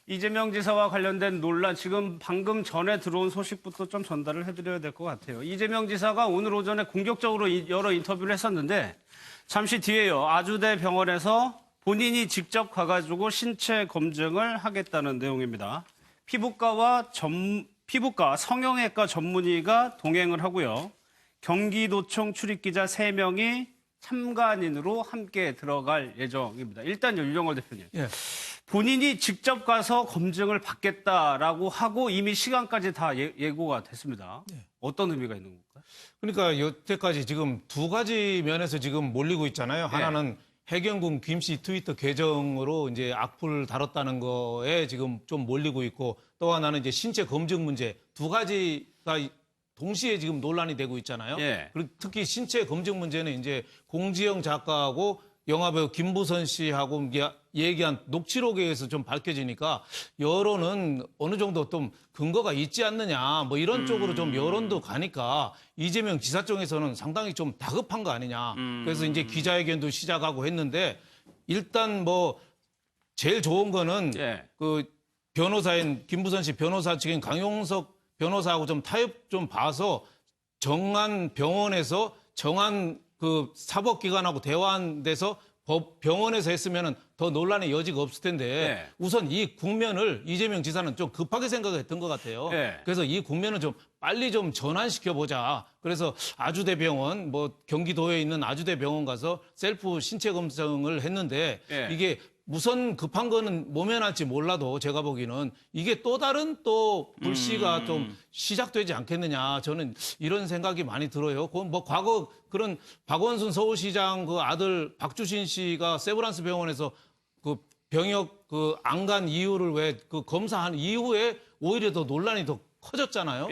이재명 지사와 관련된 논란, 지금 방금 전에 들어온 소식부터 좀 전달을 해드려야 될 것 같아요. 이재명 지사가 오늘 오전에 공격적으로 여러 인터뷰를 했었는데 잠시 뒤에요. 아주대 병원에서 본인이 직접 가가지고 신체 검증을 하겠다는 내용입니다. 피부과, 성형외과 전문의가 동행을 하고요. 경기도청 출입기자 3명이 참관인으로 함께 들어갈 예정입니다. 일단 윤영월 대표님. 예. 본인이 직접 가서 검증을 받겠다라고 하고 이미 시간까지 다 예고가 됐습니다. 예. 어떤 의미가 있는 건가요? 그러니까 여태까지 지금 두 가지 면에서 지금 몰리고 있잖아요. 하나는 해경군 김씨 트위터 계정으로 이제 악플 다뤘다는 거에 지금 좀 몰리고 있고, 또 하나는 이제 신체 검증 문제, 두 가지가 동시에 지금 논란이 되고 있잖아요. 예. 그리고 특히 신체 검증 문제는 이제 공지영 작가하고 영화배우 김부선 씨하고 얘기한 녹취록에 의해서 좀 밝혀지니까 여론은 어느 정도 좀 근거가 있지 않느냐, 뭐 이런 쪽으로 좀 여론도 가니까 이재명 지사 쪽에서는 상당히 좀 다급한 거 아니냐. 그래서 이제 기자회견도 시작하고 했는데, 일단 뭐 제일 좋은 거는 그 변호사인 김부선 씨 변호사 측인 강용석 변호사하고 좀 타협 좀 봐서 정한 병원에서 정한 그 사법기관하고 대화한 데서 병원에서 했으면은 더 논란의 여지가 없을 텐데 우선 이 국면을 이재명 지사는 좀 급하게 생각했던 것 같아요. 그래서 이 국면을 좀 빨리 좀 전환시켜 보자. 그래서 아주대병원, 뭐 경기도에 있는 아주대병원 가서 셀프 신체 검증을 했는데 이게 우선 급한 거는 모면할지 몰라도 제가 보기에는 이게 또 다른 또 불씨가 좀 시작되지 않겠느냐, 저는 이런 생각이 많이 들어요. 뭐 과거 그런 박원순 서울시장 그 아들 박주신 씨가 세브란스 병원에서 그 병역 그 안 간 이유를 왜 그 검사한 이후에 오히려 더 논란이 더 커졌잖아요.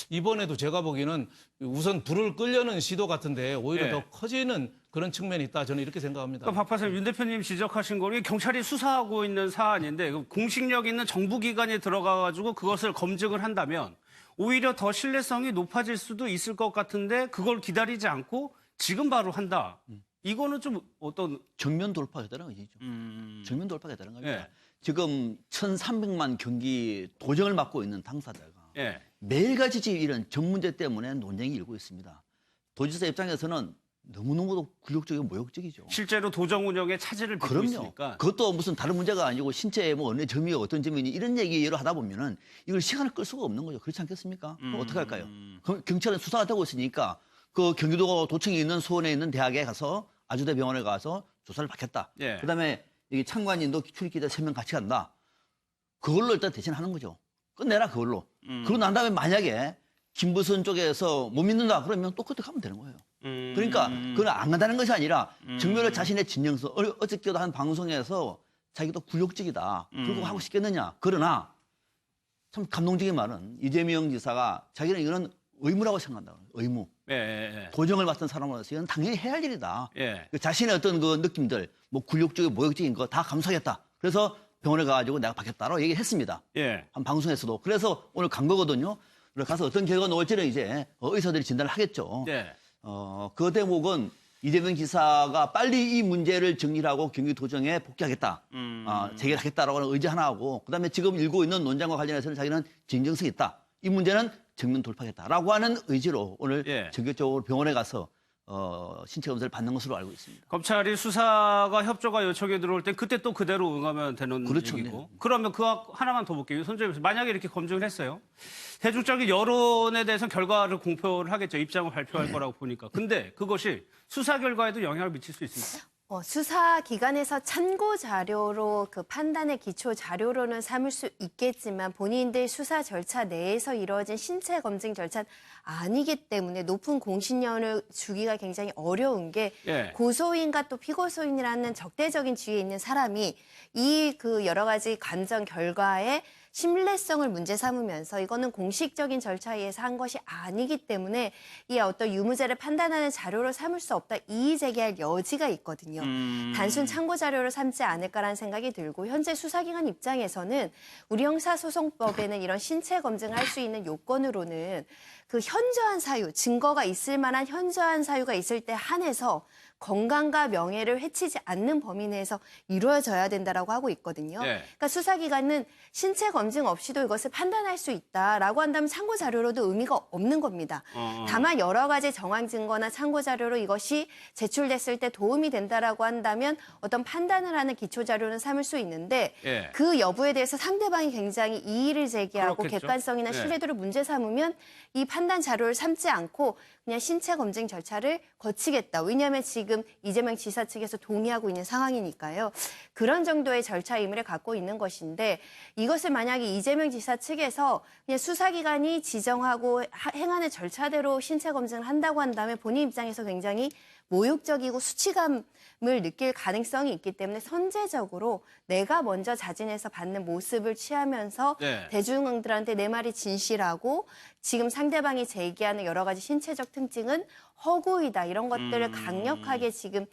이번에도 제가 보기에는 우선 불을 끌려는 시도 같은데 오히려 더 커지는 그런 측면이 있다, 저는 이렇게 생각합니다. 그러니까 박 박사님, 윤 대표님 지적하신 거는 경찰이 수사하고 있는 사안인데 공식력 있는 정부기관이 들어가가지고 그것을 검증을 한다면 오히려 더 신뢰성이 높아질 수도 있을 것 같은데 그걸 기다리지 않고 지금 바로 한다. 이거는 좀 어떤 정면 돌파겠다는 거죠. 정면 돌파겠다는 겁니다. 지금 1,300만 경기 도정을 맡고 있는 당사자가 매일같이 이런 정 문제 때문에 논쟁이 일고 있습니다. 도지사 입장에서는 너무너무도 굴욕적이고 모욕적이죠. 실제로 도정 운영에 차질을 빚고 그럼요. 있으니까. 그것도 무슨 다른 문제가 아니고 신체에 뭐 어느 점이 어떤 점이니 이런 얘기를 하다 보면은 이걸 시간을 끌 수가 없는 거죠. 그렇지 않겠습니까? 그럼 어떻게 할까요? 그럼 경찰은 수사가 되고 있으니까 그 경기도 도청에 있는 수원에 있는 대학에 가서 아주대 병원에 가서 조사를 받겠다. 그다음에 여기 참관인도 출입기자 3명 같이 간다. 그걸로 일단 대신하는 거죠. 끝내라 그걸로. 그러고 난 다음에 만약에 김부선 쪽에서 못 믿는다 그러면 또 그때 가면 되는 거예요. 그러니까 그건 안 간다는 것이 아니라 정면을 자신의 진정성, 어저께도 한 방송에서 자기도 굴욕적이다. 그러고 하고 싶겠느냐. 그러나 참 감동적인 말은 이재명 지사가 자기는 이거는 의무라고 생각한다. 의무. 도정을 맡은 사람으로서 이건 당연히 해야 할 일이다. 자신의 어떤 그 느낌들, 뭐 굴욕적이고 모욕적인 거 다 감수하겠다. 그래서 병원에 가가지고 내가 받겠다라고 얘기를 했습니다. 한 방송에서도. 그래서 오늘 간 거거든요. 가서 어떤 결과가 나올지는 이제 의사들이 진단을 하겠죠. 그 대목은 이재명 지사가 빨리 이 문제를 정리하고 경기도정에 복귀하겠다. 재결하겠다라고 하는 의지 하나 하고, 그다음에 지금 일고 있는 논쟁과 관련해서는 자기는 진정성이 있다. 이 문제는 정면 돌파하겠다라고 하는 의지로 오늘 전격적으로 병원에 가서 신체 검사를 받는 것으로 알고 있습니다. 검찰이 수사가 협조가 요청이 들어올 때 그때 또 그대로 응하면 되는 얘기고. 그러면 그 하나만 더 볼게요. 손재희 만약에 이렇게 검증을 했어요. 대중적인 여론에 대해서 결과를 공표를 하겠죠. 입장을 발표할 거라고 보니까. 근데 그것이 수사 결과에도 영향을 미칠 수 있습니다. 수사기관에서 참고 자료로 그 판단의 기초 자료로는 삼을 수 있겠지만 본인들 수사 절차 내에서 이루어진 신체 검증 절차는 아니기 때문에 높은 공신력을 주기가 굉장히 어려운 게 고소인과 또 피고소인이라는 적대적인 지위에 있는 사람이 이 그 여러 가지 관전 결과에 신뢰성을 문제 삼으면서 이거는 공식적인 절차에 의해서 한 것이 아니기 때문에 이 어떤 유무죄를 판단하는 자료로 삼을 수 없다. 이의 제기할 여지가 있거든요. 단순 참고 자료로 삼지 않을까라는 생각이 들고 현재 수사기관 입장에서는 우리 형사소송법에는 이런 신체 검증을 할 수 있는 요건으로는 그 현저한 사유, 증거가 있을 만한 현저한 사유가 있을 때 한해서 건강과 명예를 해치지 않는 범위 내에서 이루어져야 된다라고 하고 있거든요. 네. 그러니까 수사기관은 신체 검증 없이도 이것을 판단할 수 있다라고 한다면 참고 자료로도 의미가 없는 겁니다. 다만 여러 가지 정황 증거나 참고 자료로 이것이 제출됐을 때 도움이 된다라고 한다면 어떤 판단을 하는 기초 자료는 삼을 수 있는데 예. 그 여부에 대해서 상대방이 굉장히 이의를 제기하고 그렇겠죠. 객관성이나 예. 신뢰도를 문제 삼으면 이 판단 자료를 삼지 않고 그냥 신체 검증 절차를 거치겠다. 왜냐하면 지금 이재명 지사 측에서 동의하고 있는 상황이니까요. 그런 정도의 절차 의무를 갖고 있는 것인데 이것을 만약에 이재명 지사 측에서 그냥 수사기관이 지정하고 행하는 절차대로 신체 검증을 한다고 한다면 본인 입장에서 굉장히 모욕적이고 수치감을 느낄 가능성이 있기 때문에 선제적으로 내가 먼저 자진해서 받는 모습을 취하면서 네. 대중들한테 내 말이 진실하고 지금 상대방이 제기하는 여러 가지 신체적 특징은 허구이다. 이런 것들을 강력하게 지금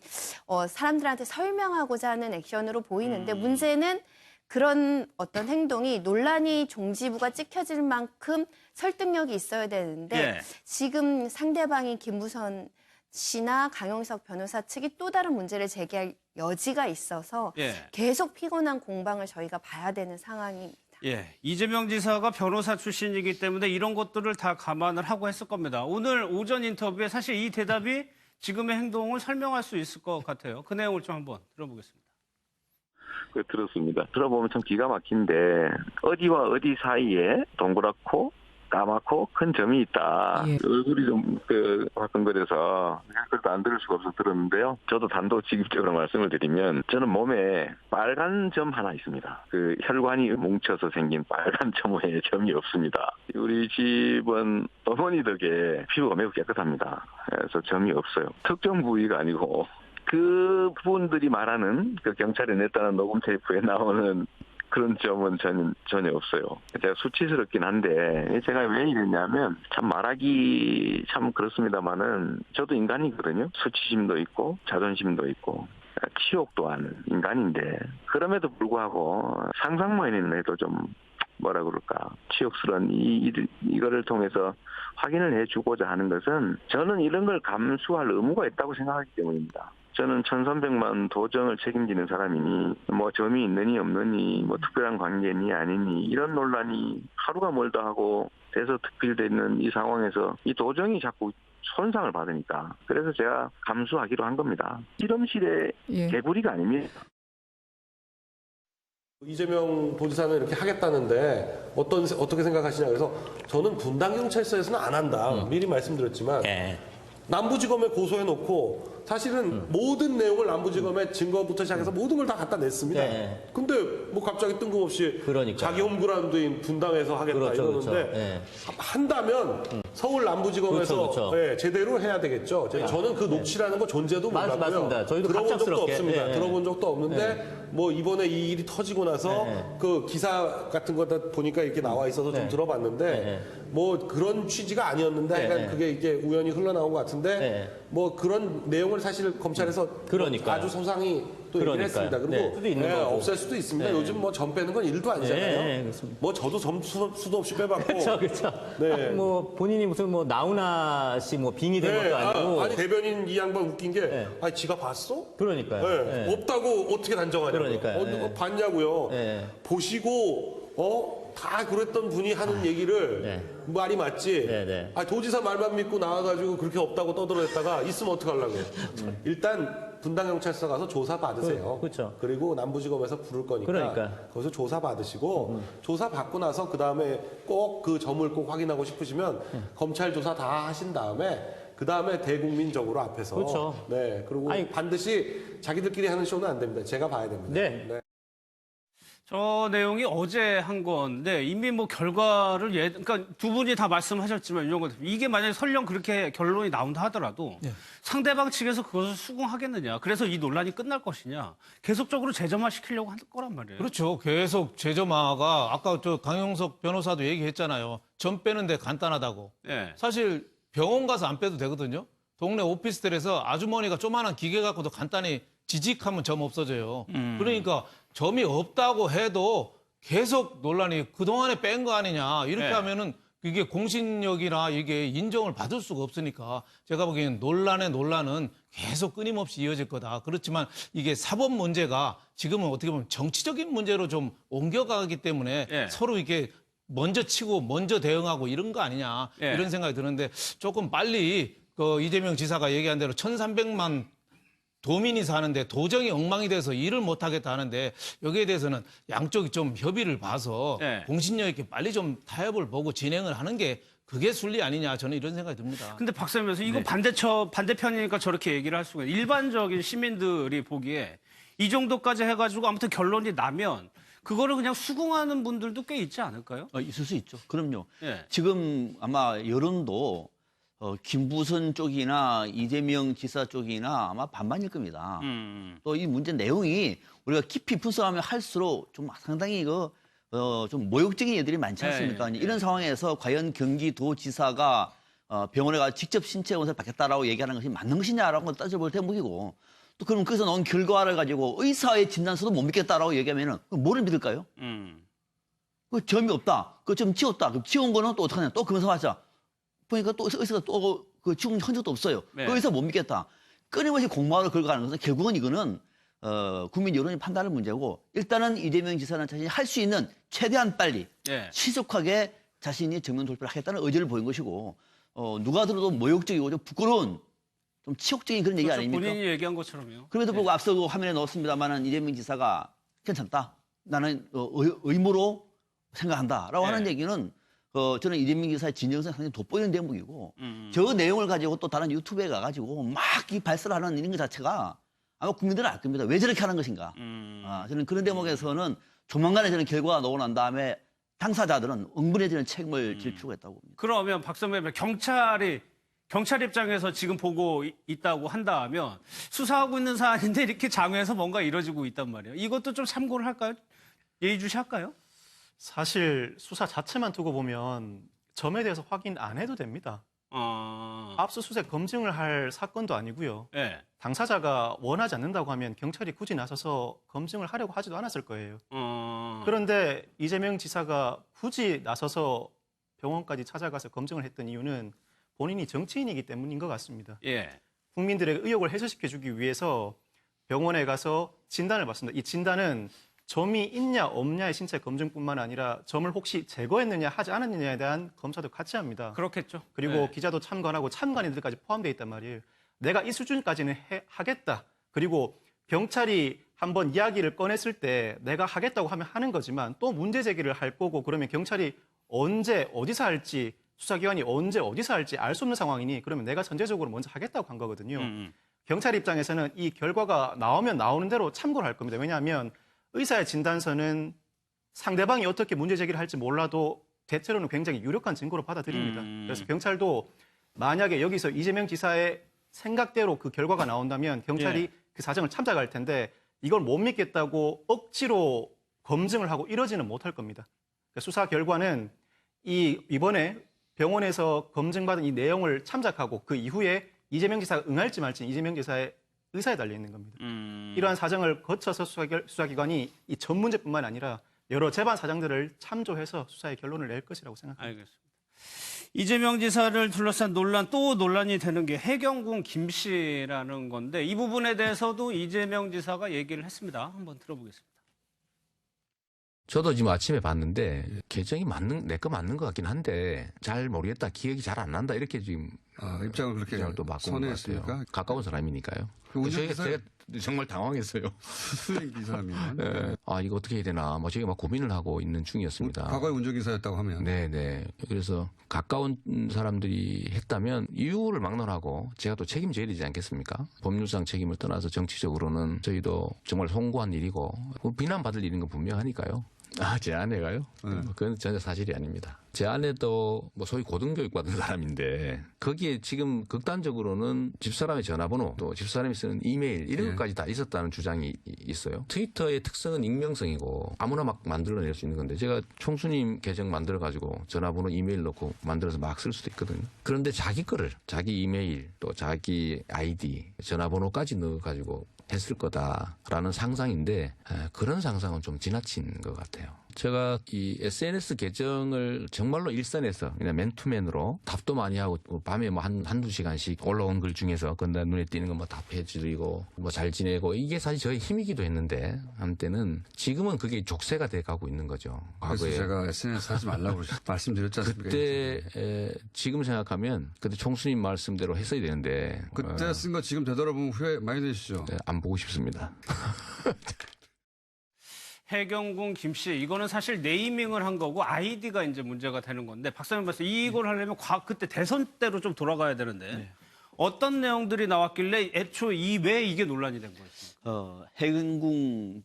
사람들한테 설명하고자 하는 액션으로 보이는데 문제는 그런 어떤 행동이 논란이 종지부가 찍혀질 만큼 설득력이 있어야 되는데 예. 지금 상대방이 김부선 씨나 강용석 변호사 측이 또 다른 문제를 제기할 여지가 있어서 예. 계속 피곤한 공방을 저희가 봐야 되는 상황입니다. 예, 이재명 지사가 변호사 출신이기 때문에 이런 것들을 다 감안을 하고 했을 겁니다. 오늘 오전 인터뷰에 사실 이 대답이 지금의 행동을 설명할 수 있을 것 같아요. 그 내용을 좀 한번 들어보겠습니다. 들었습니다. 들어보면 참 기가 막힌데 어디와 어디 사이에 동그랗고 까맣고 큰 점이 있다. 예. 얼굴이 좀 화끈거려서 그래도 안 들을 수가 없어서 들었는데요. 저도 단도직입적으로 말씀을 드리면 저는 몸에 빨간 점 하나 있습니다. 그 혈관이 뭉쳐서 생긴 빨간 점 외에 점이 없습니다. 우리 집은 어머니 덕에 피부가 매우 깨끗합니다. 그래서 점이 없어요. 특정 부위가 아니고 그 분들이 말하는 그 경찰에 냈다는 녹음 테이프에 나오는 그런 점은 전혀 없어요. 제가 수치스럽긴 한데 제가 왜 이랬냐면 참 말하기 참 그렇습니다만은 저도 인간이거든요. 수치심도 있고 자존심도 있고 치욕도 하는 인간인데 그럼에도 불구하고 상상만 해도 좀 뭐라 그럴까 치욕스러운 이거를 통해서 확인을 해주고자 하는 것은 저는 이런 걸 감수할 의무가 있다고 생각하기 때문입니다. 저는 1,300만 도정을 책임지는 사람이니 뭐 점이 있느니 없느니 뭐 특별한 관계니 아니니 이런 논란이 하루가 멀다 하고 대서특필되는 이 상황에서 이 도정이 자꾸 손상을 받으니까 그래서 제가 감수하기로 한 겁니다. 실험실의 예. 개구리가 아닙니다. 이재명 도지사는 이렇게 하겠다는데 어떻게 생각하시냐 그래서 저는 분당경찰서에서는 안 한다. 미리 말씀드렸지만 남부지검에 고소해놓고 사실은 모든 내용을 남부지검에 증거부터 시작해서 모든 걸 다 갖다 냈습니다. 네. 근데 뭐 갑자기 뜬금없이 그러니까요. 자기 홈그라운드인 분당에서 하겠다 그렇죠, 이러는데 그렇죠. 네. 한다면 서울 남부지검에서 그렇죠, 그렇죠. 예, 제대로 해야 되겠죠. 저는 그 녹취라는 거 존재도 몰랐고요. 맞습니다. 저희도 들어본 적도 갑작스럽게. 없습니다. 예, 예. 들어본 적도 없는데 뭐 이번에 이 일이 터지고 나서 그 기사 같은 거 다 보니까 이렇게 나와 있어서 좀 들어봤는데 뭐 그런 취지가 아니었는데 하여간 그게 이게 우연히 흘러나온 것 같은데 뭐 그런 내용을 사실 검찰에서 그러니까요. 아주 소상히 또 얘기를 그러니까요. 했습니다. 그리고 네, 수도 있는 거고. 없앨 수도 있습니다. 요즘 뭐 점 빼는 건 일도 아니잖아요. 네, 그렇습니다. 뭐 저도 점 수도 없이 빼봤고. 그렇죠. 네. 뭐 본인이 무슨 뭐 나훈아 씨 뭐 빙의 된 것도 아니고. 아니 대변인 이 양반 웃긴 게 아니 지가 봤어? 그러니까요. 네. 네. 없다고 어떻게 단정하냐고요. 그러니까요. 네. 봤냐고요. 네. 보시고 다 그랬던 분이 하는 얘기를 네. 말이 맞지. 네, 네. 도지사 말만 믿고 나와가지고 그렇게 없다고 떠들어댔다가 있으면 어떡하려고요. 일단 분당경찰서 가서 조사 받으세요. 그렇죠. 그리고 남부지검에서 부를 거니까 그러니까. 거기서 조사 받으시고 조사 받고 나서 그 다음에 꼭 그 점을 꼭 확인하고 싶으시면 검찰 조사 다 하신 다음에 그 다음에 대국민적으로 앞에서 그렇죠. 네 그리고 아니, 반드시 자기들끼리 하는 쇼는 안 됩니다. 제가 봐야 됩니다. 네. 저 내용이 어제 한 건데 이미 뭐 결과를 그러니까 두 분이 다 말씀하셨지만 윤영건 대표 이게 만약에 설령 그렇게 결론이 나온다 하더라도 상대방 측에서 그것을 수긍하겠느냐. 그래서 이 논란이 끝날 것이냐. 계속적으로 재점화시키려고 할 거란 말이에요. 그렇죠. 계속 재점화가 아까 저 강용석 변호사도 얘기했잖아요. 점 빼는데 간단하다고. 예. 사실 병원 가서 안 빼도 되거든요. 동네 오피스텔에서 아주머니가 조그만한 기계 갖고도 간단히 지직하면 점 없어져요. 그러니까 점이 없다고 해도 계속 논란이 그동안에 뺀 거 아니냐. 이렇게 네. 하면은 이게 공신력이나 이게 인정을 받을 수가 없으니까 제가 보기에는 논란은 계속 끊임없이 이어질 거다. 그렇지만 이게 사법 문제가 지금은 어떻게 보면 정치적인 문제로 좀 옮겨가기 때문에 예. 서로 이게 먼저 치고 먼저 대응하고 이런 거 아니냐 예. 이런 생각이 드는데 조금 빨리 그 이재명 지사가 얘기한 대로 1,300만 도민이 사는데 도정이 엉망이 돼서 일을 못하겠다 하는데 여기에 대해서는 양쪽이 좀 협의를 봐서 네. 공신력 있게 빨리 좀 타협을 보고 진행을 하는 게 그게 순리 아니냐 저는 이런 생각이 듭니다. 근데 박사님 교수 이거 네. 반대편이니까 저렇게 얘기를 할 수가 있어요. 일반적인 시민들이 보기에 이 정도까지 해가지고 아무튼 결론이 나면 그거를 그냥 수긍하는 분들도 꽤 있지 않을까요? 있을 수 있죠. 그럼요. 예. 지금 아마 여론도 김부선 쪽이나 이재명 지사 쪽이나 아마 반반일 겁니다. 또 이 문제 내용이 우리가 깊이 분석하면 할수록 좀 상당히 좀 모욕적인 예들이 많지 않습니까? 예, 예. 이런 상황에서 과연 경기도지사가 병원에 가서 직접 신체 검사를 받겠다라고 얘기하는 것이 맞는 것이냐라고 따져볼 대목이고 또 그럼 거기서 나온 결과를 가지고 의사의 진단서도 못 믿겠다라고 얘기하면은 뭐를 믿을까요? 그 점이 없다. 그거 좀 지웠다. 그럼 지운 거는 또 어떡하냐? 또 검사 받자. 보니까 또 의사가 또 그 지운 흔적도 없어요. 네. 그 의사 못 믿겠다. 끊임없이 공방을 걸고 가는 것은 결국은 이거는 국민 여론이 판단할 문제고 일단은 이재명 지사는 자신이 할 수 있는 최대한 빨리 예. 신속하게 자신이 정면 돌파를 하겠다는 의지를 보인 것이고 누가 들어도 모욕적이고 좀 부끄러운 좀 치욕적인 그런 얘기 그렇죠. 아닙니까? 본인이 얘기한 것처럼요. 그럼에도 불구하고 앞서 그 화면에 넣었습니다만은 이재명 지사가 괜찮다. 나는 의무로 생각한다라고 네. 하는 얘기는 저는 이재명 지사의 진정성 상당히 돋보이는 대목이고 저 내용을 가지고 또 다른 유튜브에 가가지고 막 이 발설하는 이런 것 자체가 아마 국민들은 알 겁니다. 왜 저렇게 하는 것인가. 저는 그런 대목에서는 조만간에 저는 결과가 나오고 난 다음에 당사자들은 응분해지는 책임을 질 필요가 있다고 봅니다. 그러면 박선배 경찰 입장에서 지금 보고 있다고 한다면 수사하고 있는 사안인데 이렇게 장외에서 뭔가 이뤄지고 있단 말이에요. 이것도 좀 참고를 할까요? 예의주시할까요? 사실 수사 자체만 두고 보면 점에 대해서 확인 안 해도 됩니다. 압수수색 검증을 할 사건도 아니고요. 네. 당사자가 원하지 않는다고 하면 경찰이 굳이 나서서 검증을 하려고 하지도 않았을 거예요. 그런데 이재명 지사가 굳이 나서서 병원까지 찾아가서 검증을 했던 이유는 본인이 정치인이기 때문인 것 같습니다. 예. 국민들의 의혹을 해소시켜주기 위해서 병원에 가서 진단을 받습니다. 이 진단은 점이 있냐 없냐의 신체 검증뿐만 아니라 점을 혹시 제거했느냐 하지 않았느냐에 대한 검사도 같이 합니다. 그렇겠죠. 그리고 네. 기자도 참관하고 참관인들까지 포함되어 있단 말이에요. 내가 이 수준까지는 하겠다. 그리고 경찰이 한번 이야기를 꺼냈을 때 내가 하겠다고 하면 하는 거지만 또 문제 제기를 할 거고 그러면 경찰이 언제 어디서 할지 수사기관이 언제 어디서 할지 알 수 없는 상황이니 그러면 내가 전제적으로 먼저 하겠다고 한 거거든요. 경찰 입장에서는 이 결과가 나오면 나오는 대로 참고를 할 겁니다. 왜냐하면 의사의 진단서는 상대방이 어떻게 문제 제기를 할지 몰라도 대체로는 굉장히 유력한 증거로 받아들입니다. 그래서 경찰도 만약에 여기서 이재명 지사의 생각대로 그 결과가 나온다면 경찰이 예. 그 사정을 참작할 텐데 이걸 못 믿겠다고 억지로 검증을 하고 이러지는 못할 겁니다. 그러니까 수사 결과는 이번에 병원에서 검증받은 이 내용을 참작하고 그 이후에 이재명 지사가 응할지 말지 이재명 지사의 의사에 달려 있는 겁니다. 이러한 사정을 거쳐서 수사기관이 이 전 문제뿐만 아니라 여러 재반 사정들을 참조해서 수사의 결론을 낼 것이라고 생각합니다. 알겠습니다. 이재명 지사를 둘러싼 또 논란이 되는 게 해경군 김 씨라는 건데 이 부분에 대해서도 이재명 지사가 얘기를 했습니다. 한번 들어보겠습니다. 저도 지금 아침에 봤는데 계정이 내 거 맞는 것 같긴 한데 잘 모르겠다, 기억이 잘 안 난다 이렇게 지금 입장을 그렇게 입장을 또 바꾼 것 선회했습니까? 같아요. 가까운 사람이니까요. 그 운전기사- 제가 정말 당황했어요. 이 사람이면 예. 이거 어떻게 해야 되나 제가 막 고민을 하고 있는 중이었습니다. 과거에 운전기사였다고 하면 네네. 그래서 가까운 사람들이 했다면 이유를 막론하고 제가 또 책임져야 되지 않겠습니까? 법률상 책임을 떠나서 정치적으로는 저희도 정말 송구한 일이고 비난받을 일인 건 분명하니까요. 제 아내가요? 그건 전혀 사실이 아닙니다. 제 아내도 소위 고등교육 받은 사람인데 거기에 지금 극단적으로는 집사람의 전화번호 또 집사람이 쓰는 이메일 이런 것까지 다 있었다는 주장이 있어요. 트위터의 특성은 익명성이고 아무나 막 만들어낼 수 있는 건데 제가 총수님 계정 만들어가지고 전화번호 이메일 넣고 만들어서 막 쓸 수도 있거든요. 그런데 자기 거를 자기 이메일 또 자기 아이디 전화번호까지 넣어가지고 했을 거다라는 상상인데 그런 상상은 좀 지나친 것 같아요. 제가 이 SNS 계정을 정말로 일선에서 그냥 맨투맨으로 답도 많이 하고 밤에 뭐 한두 시간씩 올라온 글 중에서 근데 눈에 띄는 거 뭐 답해드리고 뭐 잘 지내고 이게 사실 저의 힘이기도 했는데 한때는 지금은 그게 족쇄가 돼 가고 있는 거죠. 그래서 과거에. 제가 SNS 하지 말라고 말씀드렸지 않습니까? 그때 지금 생각하면 그때 총수님 말씀대로 했어야 되는데 그때 쓴 거 지금 되돌아보면 후회 많이 되시죠? 안 보고 싶습니다. 해경군 김씨 이거는 사실 네이밍을 한 거고 아이디가 이제 문제가 되는 건데 박사님 말씀 이걸 하려면 그때 대선 때로 좀 돌아가야 되는데 어떤 내용들이 나왔길래 애초 왜 이게 논란이 된 거였습니까? 해경군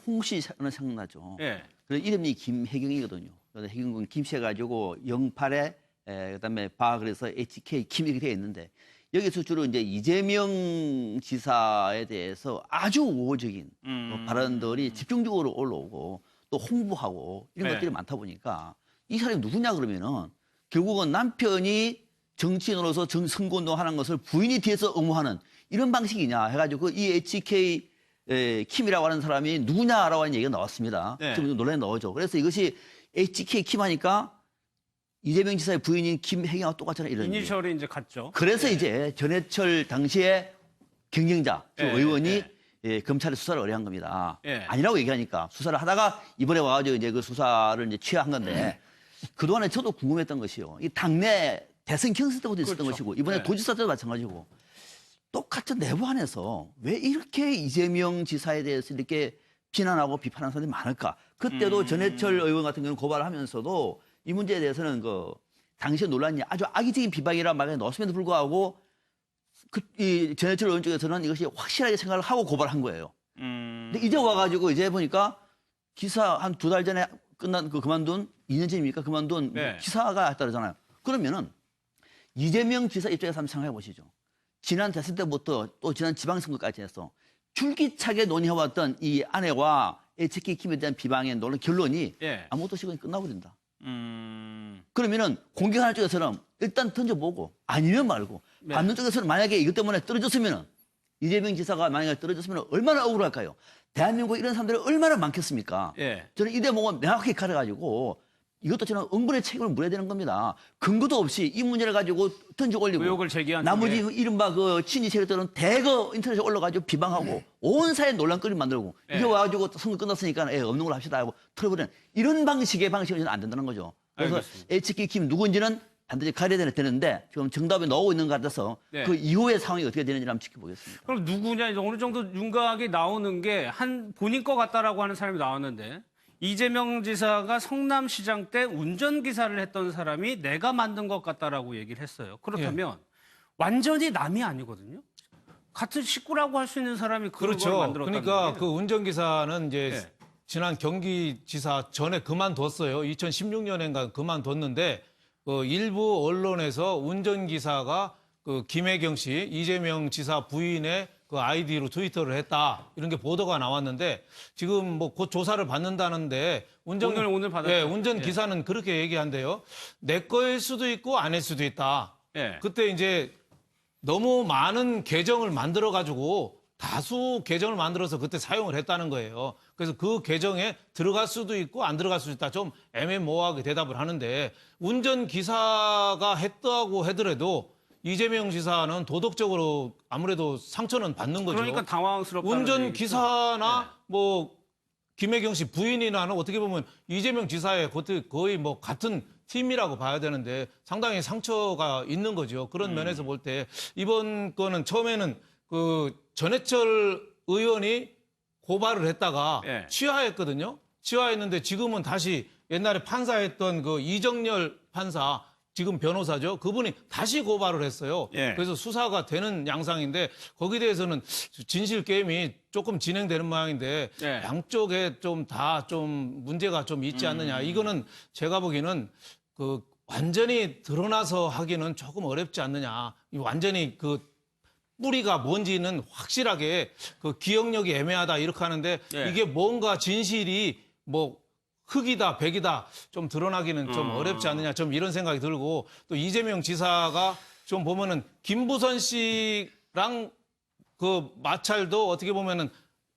홍씨는 생각나죠. 예. 그래서 이름이 김해경이거든요. 그래서 해경군 김씨 해가지고 08에 그다음에 바 그래서 HK 김 이렇게 되어 있는데 여기서 주로 이제 이재명 지사에 대해서 아주 우호적인 발언들이 집중적으로 올라오고 또 홍보하고 이런 네. 것들이 많다 보니까 이 사람이 누구냐 그러면은 결국은 남편이 정치인으로서 선거운동하는 것을 부인이 뒤에서 옹호하는 이런 방식이냐 해가지고 이 HK 킴이라고 하는 사람이 누구냐라고 하는 얘기가 나왔습니다. 네. 좀 논란이 나오죠. 그래서 이것이 HK 킴 하니까 이재명 지사의 부인인 김혜경하고 똑같잖아요. 이런 이니셜이 이제 같죠. 그래서 이제 전해철 당시에 경쟁자 즉 예, 의원이 검찰의 수사를 의뢰한 겁니다. 예. 아니라고 얘기하니까 수사를 하다가 이번에 와가지고 이제 그 수사를 이제 취하한 건데 그동안에 저도 궁금했던 것이요. 이 당내 대선 경선 때부터 있었던 그렇죠. 것이고 이번에 네. 도지사 때도 마찬가지고 똑같은 내부 안에서 왜 이렇게 이재명 지사에 대해서 이렇게 비난하고 비판하는 사람들이 많을까? 그때도 전해철 의원 같은 경우는 고발을 하면서도 이 문제에 대해서는 그 당시의 논란이 아주 악의적인 비방이라는 말에 넣었음에도 불구하고 이 전해철 의원 쪽에서는 이것이 확실하게 생각을 하고 고발한 거예요. 근데 이제 와가지고 이제 보니까 기사 한 2달 전에 끝난 그만둔 2년 전입니까? 그만둔 네. 기사가 따르잖아요. 그러면은 이재명 지사 입장에서 한번 생각해 보시죠. 지난 대선 때부터 또 지난 지방선거까지 해서 줄기차게 논의해왔던 이 아내와 HK 킴에 대한 비방의 논란 결론이 예. 아무것도 시간이 끝나버린다. 그러면은 공격하는 쪽에서는 일단 던져보고 아니면 말고 네. 받는 쪽에서는 만약에 이것 때문에 떨어졌으면은 이재명 지사가 만약에 떨어졌으면 얼마나 억울할까요? 대한민국에 이런 사람들이 얼마나 많겠습니까? 예. 저는 이 대목은 명확히 가려가지고 이것도 저는 응분의 책임을 물어야 되는 겁니다. 근거도 없이 이 문제를 가지고 던져 올리고 의혹을 제기한 나머지 쪽에. 이른바 그 친이 세력들은 대거 인터넷에 올라가지고 비방하고 온 사회 논란거리 만들고 예. 이게 와가지고 선거 끝났으니까 없는 걸로 합시다 하고 틀어버리는 이런 방식은 저는 안 된다는 거죠. 그래서 알겠습니다. HK 김 누군지는 반드시 가려야 되는데 지금 정답이 나오고 있는 것 같아서 네. 그 이후의 상황이 어떻게 되는지 한번 지켜보겠습니다. 그럼 누구냐 이제 어느 정도 윤곽이 나오는 게 한 본인 것 같다라고 하는 사람이 나왔는데 이재명 지사가 성남시장 때 운전기사를 했던 사람이 내가 만든 것 같다라고 얘기를 했어요. 그렇다면 완전히 남이 아니거든요. 같은 식구라고 할 수 있는 사람이 그걸 그렇죠. 만들었다는 그러니까 거예요. 그 운전기사는 이제 네. 지난 경기지사 전에 그만뒀어요. 2016년인가 그만뒀는데 일부 언론에서 운전기사가 그 김혜경 씨, 이재명 지사 부인의 그 아이디로 트위터를 했다. 이런 게 보도가 나왔는데 지금 뭐 곧 조사를 받는다는데 오늘 받았죠. 예, 운전기사는 그렇게 얘기한대요. 내 거일 수도 있고 아닐 수도 있다. 예. 그때 이제 너무 많은 계정을 만들어가지고 다수 계정을 만들어서 그때 사용을 했다는 거예요. 그래서 그 계정에 들어갈 수도 있고 안 들어갈 수도 있다. 좀 애매모호하게 대답을 하는데 운전기사가 했다고 하더라도 이재명 지사는 도덕적으로 아무래도 상처는 받는 거죠. 그러니까 당황스럽다는 운전기사나 뭐 김혜경 씨 부인이나는 어떻게 보면 이재명 지사의 거의 뭐 같은 팀이라고 봐야 되는데 상당히 상처가 있는 거죠. 그런 면에서 볼 때 이번 거는 처음에는 그 전해철 의원이 고발을 했다가 예. 취하했거든요. 취하했는데 지금은 다시 옛날에 판사했던 그 이정열 판사 지금 변호사죠. 그분이 다시 고발을 했어요. 예. 그래서 수사가 되는 양상인데 거기에 대해서는 진실 게임이 조금 진행되는 모양인데 예. 양쪽에 좀 다 좀 문제가 좀 있지 않느냐. 이거는 제가 보기에는 그 완전히 드러나서 하기는 조금 어렵지 않느냐. 완전히 그 뿌리가 뭔지는 확실하게 그 기억력이 애매하다 이렇게 하는데 예. 이게 뭔가 진실이 뭐 흑이다 백이다 좀 드러나기는 좀 어렵지 않느냐 좀 이런 생각이 들고 또 이재명 지사가 좀 보면은 김부선 씨랑 그 마찰도 어떻게 보면은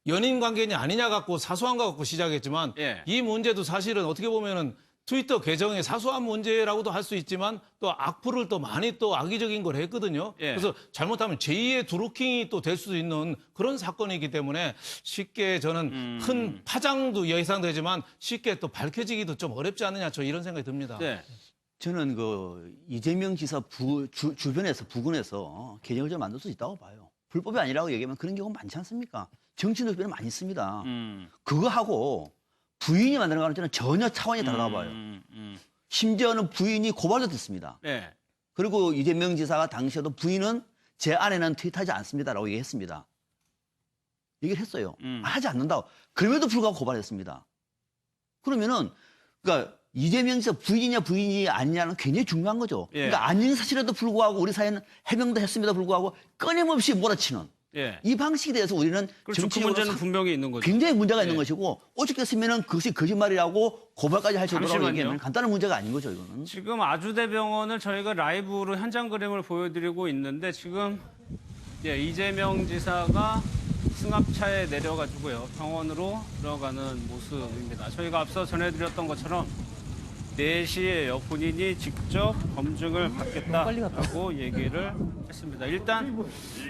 연인 관계냐 아니냐 갖고 사소한 거 갖고 시작했지만 예. 이 문제도 사실은 어떻게 보면은 트위터 계정의 사소한 문제라고도 할 수 있지만 또 악플을 또 많이 또 악의적인 걸 했거든요. 예. 그래서 잘못하면 제2의 드루킹이 또 될 수도 있는 그런 사건이기 때문에 쉽게 저는 큰 파장도 예상되지만 쉽게 또 밝혀지기도 좀 어렵지 않느냐 저 이런 생각이 듭니다. 네. 저는 그 이재명 지사 주변에서 부근에서 계정을 좀 만들 수 있다고 봐요. 불법이 아니라고 얘기하면 그런 경우 많지 않습니까? 정치인들 주변에 많이 있습니다. 그거하고 부인이 만드는 거는 저는 전혀 차원이 다르다고 봐요. 심지어는 부인이 고발도 됐습니다. 네. 그리고 이재명 지사가 당시에도 부인은 제 아내는 트윗하지 않습니다라고 얘기했습니다. 얘기를 했어요. 하지 않는다고. 그럼에도 불구하고 고발했습니다. 그러면은 그러니까 이재명 지사 부인이냐 부인이 아니냐는 굉장히 중요한 거죠. 예. 그러니까 아닌 사실에도 불구하고 우리 사회는 해명도 했음에도 불구하고 끊임없이 몰아치는 예. 이 방식에 대해서 우리는 그렇죠. 그 정치적으로 문제는 분명히 있는 거죠. 굉장히 문제가 있는 예. 것이고 오죽했으면 그것이 거짓말이라고 고발까지 할 정도로 잠시만요. 얘기하면 간단한 문제가 아닌 거죠, 이거는. 지금 아주대병원을 저희가 라이브로 현장 그림을 보여드리고 있는데 지금 이재명 지사가 승합차에 내려가지고요. 병원으로 들어가는 모습입니다. 저희가 앞서 전해드렸던 것처럼 4시에요. 본인이 직접 검증을 받겠다라고 얘기를 했습니다. 일단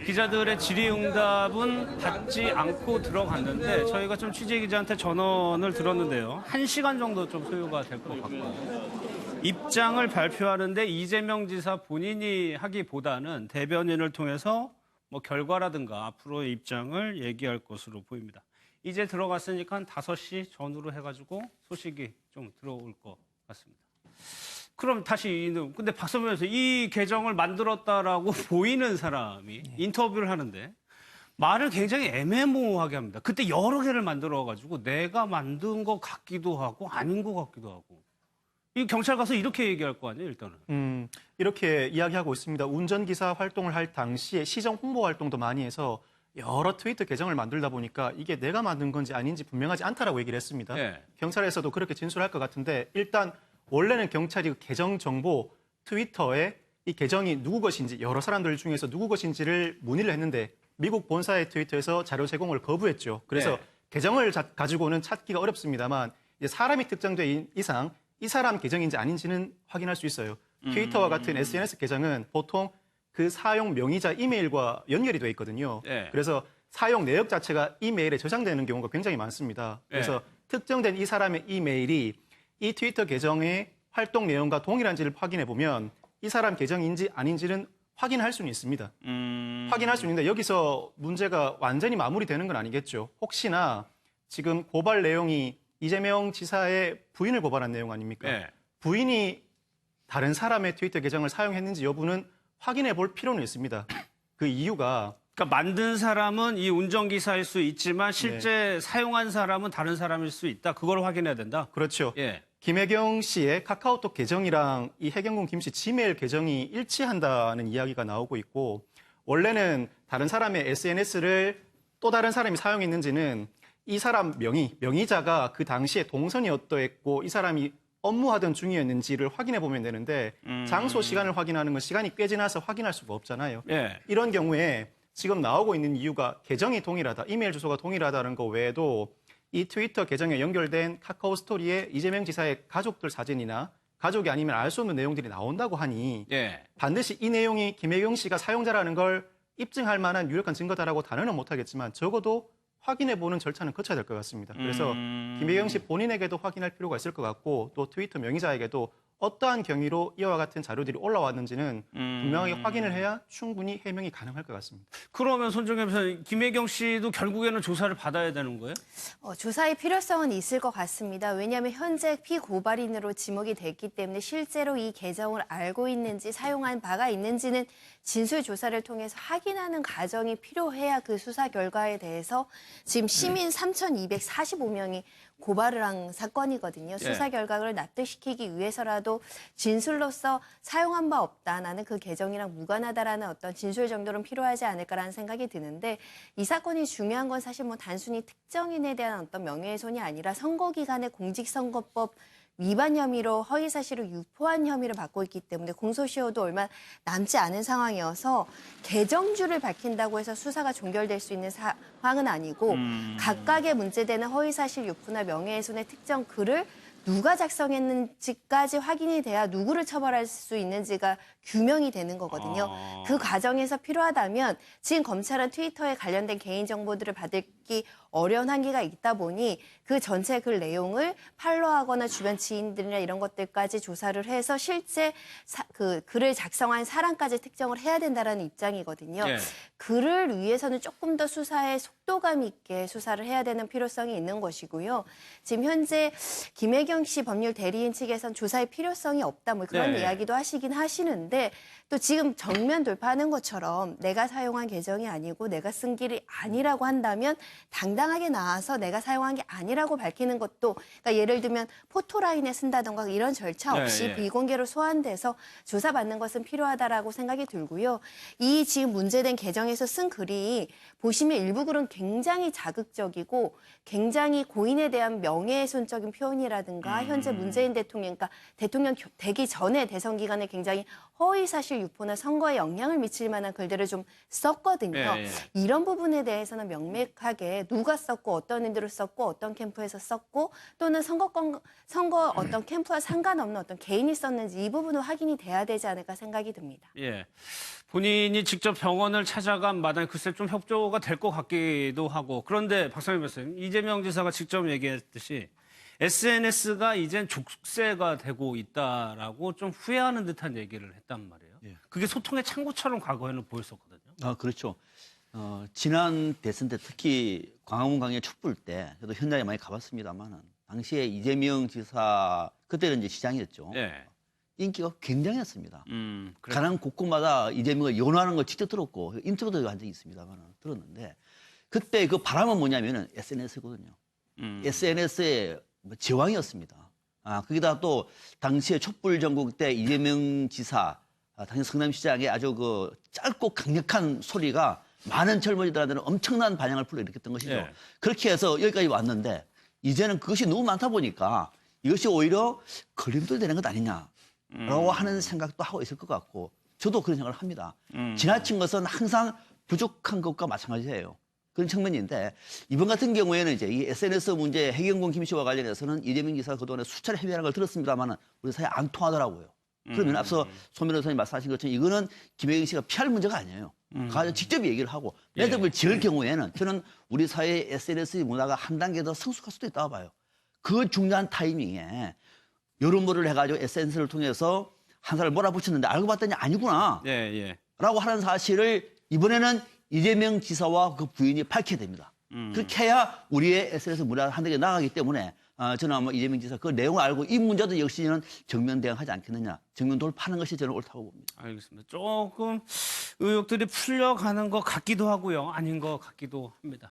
기자들의 질의응답은 받지 않고 들어갔는데 저희가 좀 취재기자한테 전원을 들었는데요. 1시간 정도 좀 소요가 될 것 같고 입장을 발표하는데 이재명 지사 본인이 하기보다는 대변인을 통해서 뭐 결과라든가 앞으로의 입장을 얘기할 것으로 보입니다. 이제 들어갔으니까 한 5시 전후로 해가지고 소식이 좀 들어올 것 같습니다. 그럼 다시 근데 박선배 변호사 이 계정을 만들었다라고 보이는 사람이 인터뷰를 하는데 말을 굉장히 애매모호하게 합니다. 그때 여러 개를 만들어가지고 내가 만든 것 같기도 하고 아닌 것 같기도 하고 이 경찰 가서 이렇게 얘기할 거 아니에요, 일단은. 이렇게 이야기하고 있습니다. 운전기사 활동을 할 당시에 시정 홍보 활동도 많이 해서 여러 트위터 계정을 만들다 보니까 이게 내가 만든 건지 아닌지 분명하지 않다라고 얘기를 했습니다. 네. 경찰에서도 그렇게 진술할 것 같은데 일단 원래는 경찰이 그 계정 정보 트위터에 이 계정이 누구 것인지 여러 사람들 중에서 누구 것인지를 문의를 했는데 미국 본사의 트위터에서 자료 제공을 거부했죠. 그래서 네. 계정을 가지고는 찾기가 어렵습니다만 이제 사람이 특정된 이상 이 사람 계정인지 아닌지는 확인할 수 있어요. 트위터와 같은 SNS 계정은 보통 그 사용 명의자 이메일과 연결이 돼 있거든요. 네. 그래서 사용 내역 자체가 이메일에 저장되는 경우가 굉장히 많습니다. 그래서 특정된 이 사람의 이메일이 이 트위터 계정의 활동 내용과 동일한지를 확인해 보면 이 사람 계정인지 아닌지는 확인할 수는 있습니다. 확인할 수 있는데 여기서 문제가 완전히 마무리되는 건 아니겠죠. 혹시나 지금 고발 내용이 이재명 지사의 부인을 고발한 내용 아닙니까? 네. 부인이 다른 사람의 트위터 계정을 사용했는지 여부는 확인해 볼 필요는 있습니다. 그 이유가 그러니까 만든 사람은 이 운전기사일 수 있지만 실제 사용한 사람은 다른 사람일 수 있다. 그걸 확인해야 된다. 그렇죠. 예. 김혜경 씨의 카카오톡 계정이랑 이 해경군 김 씨 지메일 계정이 일치한다는 이야기가 나오고 있고 원래는 다른 사람의 SNS를 또 다른 사람이 사용했는지는 이 사람 명의자가 그 당시에 동선이 어떠했고 이 사람이 업무하던 중이었는지를 확인해 보면 되는데 장소 시간을 확인하는 건 시간이 꽤 지나서 확인할 수가 없잖아요. 예. 이런 경우에 지금 나오고 있는 이유가 계정이 동일하다, 이메일 주소가 동일하다는 거 외에도 이 트위터 계정에 연결된 카카오 스토리에 이재명 지사의 가족들 사진이나 가족이 아니면 알 수 없는 내용들이 나온다고 하니 예. 반드시 이 내용이 김혜경 씨가 사용자라는 걸 입증할 만한 유력한 증거다라고 단언은 못하겠지만 적어도 확인해보는 절차는 거쳐야 될 것 같습니다. 그래서 김혜경 씨 본인에게도 확인할 필요가 있을 것 같고 또 트위터 명의자에게도 어떠한 경위로 이와 같은 자료들이 올라왔는지는 분명하게 확인을 해야 충분히 해명이 가능할 것 같습니다. 그러면 손정혜 변호사님, 김혜경 씨도 결국에는 조사를 받아야 되는 거예요? 조사의 필요성은 있을 것 같습니다. 왜냐하면 현재 피고발인으로 지목이 됐기 때문에 실제로 이 계정을 알고 있는지 사용한 바가 있는지는 진술 조사를 통해서 확인하는 과정이 필요해야 그 수사 결과에 대해서 지금 시민 3,245명이 고발을 한 사건이거든요. 수사 결과를 납득시키기 위해서라도 진술로서 사용한 바 없다. 나는 그 계정이랑 무관하다라는 어떤 진술 정도는 필요하지 않을까라는 생각이 드는데 이 사건이 중요한 건 사실 뭐 단순히 특정인에 대한 어떤 명예훼손이 아니라 선거 기간의 공직선거법 위반 혐의로 허위 사실을 유포한 혐의를 받고 있기 때문에 공소시효도 얼마 남지 않은 상황이어서 계정주를 밝힌다고 해서 수사가 종결될 수 있는 상황은 아니고 각각의 문제되는 허위 사실 유포나 명예훼손의 특정 글을 누가 작성했는지까지 확인이 돼야 누구를 처벌할 수 있는지가 규명이 되는 거거든요. 그 과정에서 필요하다면 지금 검찰은 트위터에 관련된 개인정보들을 받기 어려운 한계가 있다 보니 그 전체 글 내용을 팔로우하거나 주변 지인들이나 이런 것들까지 조사를 해서 실제 그 글을 작성한 사람까지 특정을 해야 된다는 입장이거든요. 네. 그를 위해서는 조금 더 수사에 속도감 있게 수사를 해야 되는 필요성이 있는 것이고요. 지금 현재 김혜경 씨 법률 대리인 측에선 조사의 필요성이 없다 뭐 그런 네. 이야기도 하시긴 하시는데 또 지금 정면 돌파하는 것처럼 내가 사용한 계정이 아니고 내가 쓴 글이 아니라고 한다면 당당하게 나와서 내가 사용한 게 아니라고 밝히는 것도 그러니까 예를 들면 포토라인에 쓴다던가 이런 절차 없이 네, 네. 비공개로 소환돼서 조사받는 것은 필요하다라고 생각이 들고요. 이 지금 문제된 계정에서 쓴 글이 보시면 일부 글은 굉장히 자극적이고 굉장히 고인에 대한 명예훼손적인 표현이라든가 현재 문재인 대통령, 그러니까 대통령 되기 전에 대선 기간에 굉장히 허위사실 유포나 선거에 영향을 미칠 만한 글들을 좀 썼거든요. 예, 예. 이런 부분에 대해서는 명백하게 누가 썼고 어떤 의도로 썼고 어떤 캠프에서 썼고 또는 선거 어떤 캠프와 상관없는 어떤 개인이 썼는지 이 부분은 확인이 돼야 되지 않을까 생각이 듭니다. 예. 본인이 직접 병원을 찾아간 마당에 글쎄 좀 협조가 될 것 같기도 하고 그런데 박상현 변호사님 이재명 지사가 직접 얘기했듯이 SNS가 이젠 족쇄가 되고 있다라고 좀 후회하는 듯한 얘기를 했단 말이에요. 예. 그게 소통의 창구처럼 과거에는 보였었거든요. 아, 그렇죠. 지난 대선 때 특히 광화문 광해 촛불 때 저도 현장에 많이 가봤습니다만은 당시에 이재명 지사 그때는 이제 시장이었죠. 예. 인기가 굉장했습니다. 그래. 가난 곳곳마다 이재명을 연호하는 걸 직접 들었고 인터뷰도 한 적이 있습니다만 들었는데 그때 그 바람은 뭐냐면은 SNS거든요. SNS의 제왕이었습니다. 거기다 또 당시에 촛불 전국 때 이재명 지사, 당시 성남시장의 아주 그 짧고 강력한 소리가 많은 젊은이들한테는 엄청난 반향을 불러일으켰던 것이죠. 예. 그렇게 해서 여기까지 왔는데 이제는 그것이 너무 많다 보니까 이것이 오히려 걸림돌 되는 것 아니냐라고 하는 생각도 하고 있을 것 같고 저도 그런 생각을 합니다. 지나친 것은 항상 부족한 것과 마찬가지예요. 그런 측면인데 이번 같은 경우에는 이제 이 SNS 문제 해경군 김 씨와 관련해서는 이재명 지사가 그동안에 수차례 해명하는 걸 들었습니다만은 우리 사이에 안 통하더라고요. 그러면 앞서 소 변호사님 말씀하신 것처럼 이거는 김혜경 씨가 피할 문제가 아니에요. 가서 직접 얘기를 하고 매듭을 지을 경우에는 저는 우리 사회의 SNS 문화가 한 단계 더 성숙할 수도 있다고 봐요. 그 중요한 타이밍에 여론몰이를 해가지고 SNS를 통해서 한 사람을 몰아붙였는데 알고 봤더니 아니구나 예, 예. 라고 하는 사실을 이번에는 이재명 지사와 그 부인이 밝혀야 됩니다. 그렇게 해야 우리의 SNS 문화가 한 단계 나가기 때문에 저는 아마 이재명 지사 그 내용을 알고 이 문제도 역시 저는 정면 대응하지 않겠느냐. 정면 돌파하는 것이 저는 옳다고 봅니다. 알겠습니다. 조금 의혹들이 풀려가는 것 같기도 하고요. 아닌 것 같기도 합니다.